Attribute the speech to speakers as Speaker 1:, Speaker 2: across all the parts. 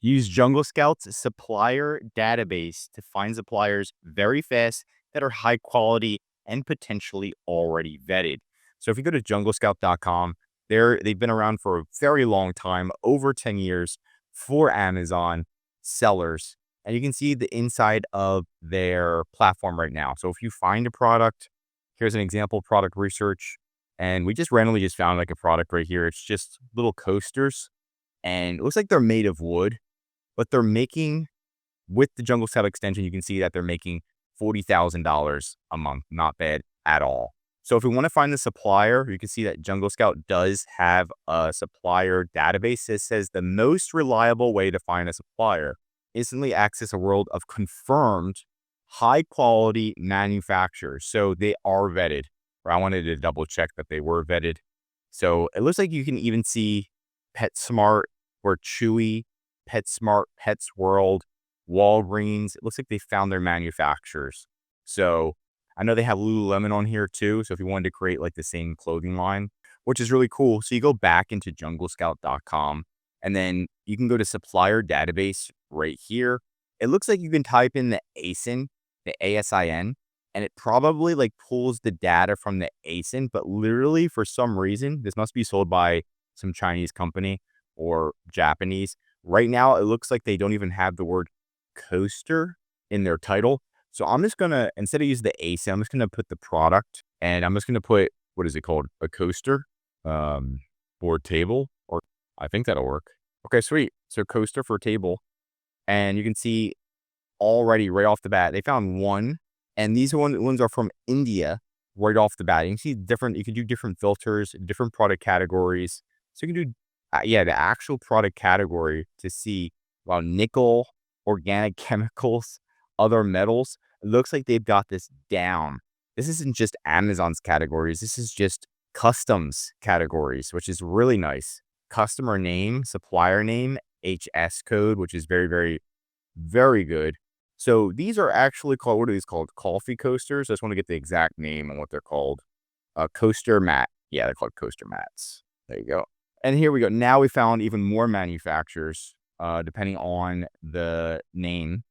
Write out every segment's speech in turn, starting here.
Speaker 1: Use Jungle Scout's supplier database to find suppliers very fast that are high quality and potentially already vetted. So if you go to junglescout.com, they've been around for a very long time, over 10 years for Amazon sellers. And you can see the inside of their platform right now. So if you find a product, here's an example product research. And we just randomly just found like a product right here. It's just little coasters and it looks like they're made of wood, but they're making with the Jungle Scout extension, you can see that they're making $40,000 a month. Not bad at all. So if we want to find the supplier, you can see that Jungle Scout does have a supplier database that says the most reliable way to find a supplier. Instantly access a world of confirmed high quality manufacturers. So they are vetted. Or I wanted to double check that they were vetted. So it looks like you can even see PetSmart or Chewy, PetSmart, Pets World, Walgreens. It looks like they found their manufacturers. So I know they have Lululemon on here too. So if you wanted to create like the same clothing line, which is really cool. So you go back into junglescout.com and then you can go to supplier database right here. It looks like you can type in the ASIN, the ASIN, and it probably like pulls the data from the ASIN, but literally for some reason, this must be sold by some Chinese company or Japanese. Right now, it looks like they don't even have the word coaster in their title. So I'm just going to, instead of use the ASIN, I'm just going to put the product and I'm just going to put, what is it called? A coaster, or table, or I think that'll work. Okay, sweet. So coaster for table. And you can see already right off the bat, they found one. And these ones are from India right off the bat. You can see different, you can do different filters, different product categories. So you can do, the actual product category to see, well, nickel, organic chemicals, other metals. It looks like they've got this down. This isn't just Amazon's categories. This is just customs categories, which is really nice. Customer name, supplier name, HS code, which is very, very, very good. So these are actually called, what are these called? Coffee coasters. I just want to get the exact name and what they're called. Coaster mat. Yeah, they're called coaster mats. There you go. And here we go. Now we found even more manufacturers, depending on the name.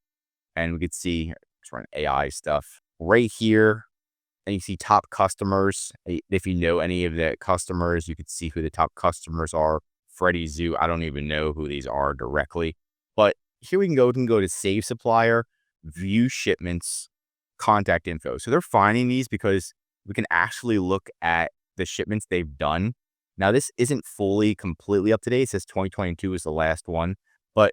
Speaker 1: And we could see, let's run AI stuff right here. And you see top customers. If you know any of the customers, you could see who the top customers are. Freddy Zoo. I don't even know who these are directly. But here we can go to save supplier, view shipments, contact info. So they're finding these because we can actually look at the shipments they've done. Now, this isn't fully completely up to date. It says 2022 is the last one, but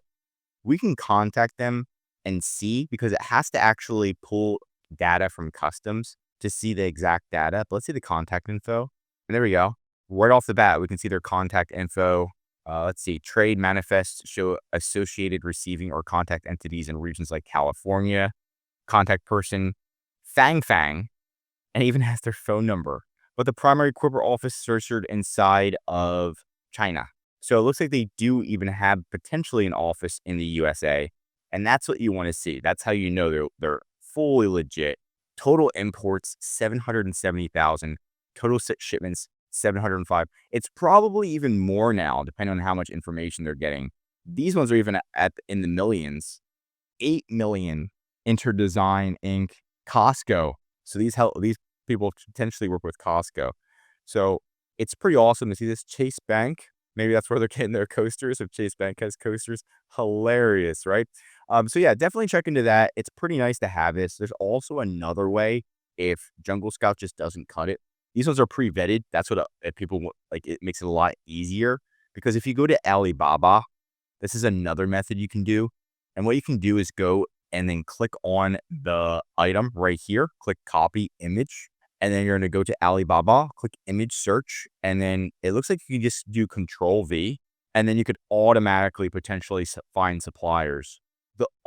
Speaker 1: we can contact them and see because it has to actually pull data from customs to see the exact data. But let's see the contact info. And there we go. Right off the bat, we can see their contact info. Let's see, trade manifests show associated receiving or contact entities in regions like California, contact person, Fang Fang, and even has their phone number. But the primary corporate office is searched inside of China. So it looks like they do even have potentially an office in the USA. And that's what you want to see. That's how you know they're fully legit. Total imports, 770,000. Total shipments, 705. It's probably even more now, depending on how much information they're getting. These ones are even in the millions. 8 million. Interdesign Inc. Costco. So these people potentially work with Costco. So it's pretty awesome to see this. Chase Bank. Maybe that's where they're getting their coasters. If Chase Bank has coasters, hilarious, right? So yeah, definitely check into that. It's pretty nice to have this. There's also another way if Jungle Scout just doesn't cut it. These ones are pre-vetted. That's what people like. It makes it a lot easier because if you go to Alibaba, this is another method you can do. And what you can do is go and then click on the item right here, click copy image. And then you're going to go to Alibaba, click image search. And then it looks like you can just do Control V. And then you could automatically potentially find suppliers.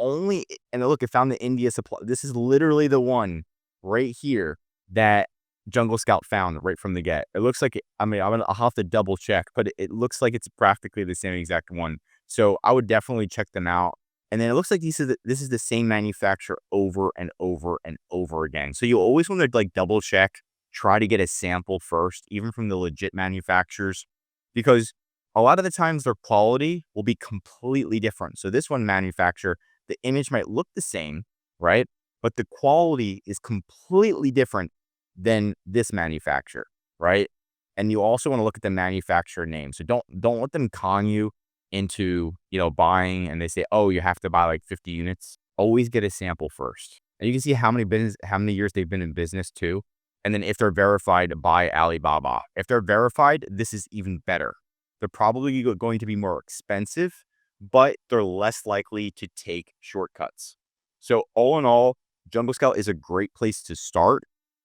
Speaker 1: And look, it found the India supply. This is literally the one right here that Jungle Scout found right from the get. It looks like, I'll have to double check, but it looks like it's practically the same exact one. So I would definitely check them out. And then it looks like this is the same manufacturer over and over and over again. So you always want to like double check, try to get a sample first, even from the legit manufacturers, because a lot of the times their quality will be completely different. So this one manufacturer, the image might look the same, right? But the quality is completely different than this manufacturer, right? And you also want to look at the manufacturer name. So don't let them con you into, buying and they say, "Oh, you have to buy like 50 units." Always get a sample first. And you can see how many years they've been in business too. And then if they're verified by Alibaba. If they're verified, this is even better. They're probably going to be more expensive, but they're less likely to take shortcuts. So all in all, Jungle Scout is a great place to start.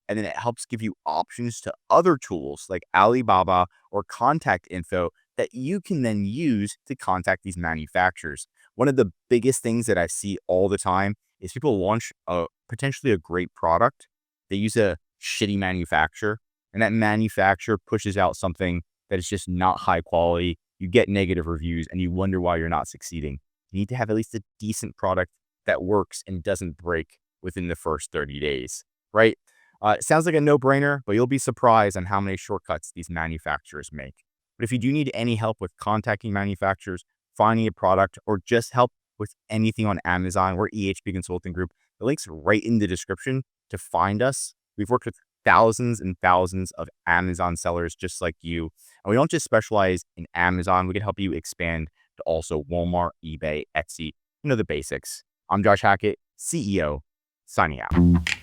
Speaker 1: And then it helps give you options to other tools like Alibaba or contact info that you can then use to contact these manufacturers. One of the biggest things that I see all the time is people launch potentially a great product. They use a shitty manufacturer, and that manufacturer pushes out something that is just not high quality. You get negative reviews and you wonder why you're not succeeding. You need to have at least a decent product that works and doesn't break within the first 30 days, right? It sounds like a no-brainer, but you'll be surprised on how many shortcuts these manufacturers make. But if you do need any help with contacting manufacturers, finding a product, or just help with anything on Amazon, we're EHP Consulting Group. The link's right in the description to find us. We've worked with thousands and thousands of Amazon sellers just like you. And we don't just specialize in Amazon. We can help you expand to also Walmart, eBay, Etsy, the basics. I'm Josh Hackett, CEO, signing out.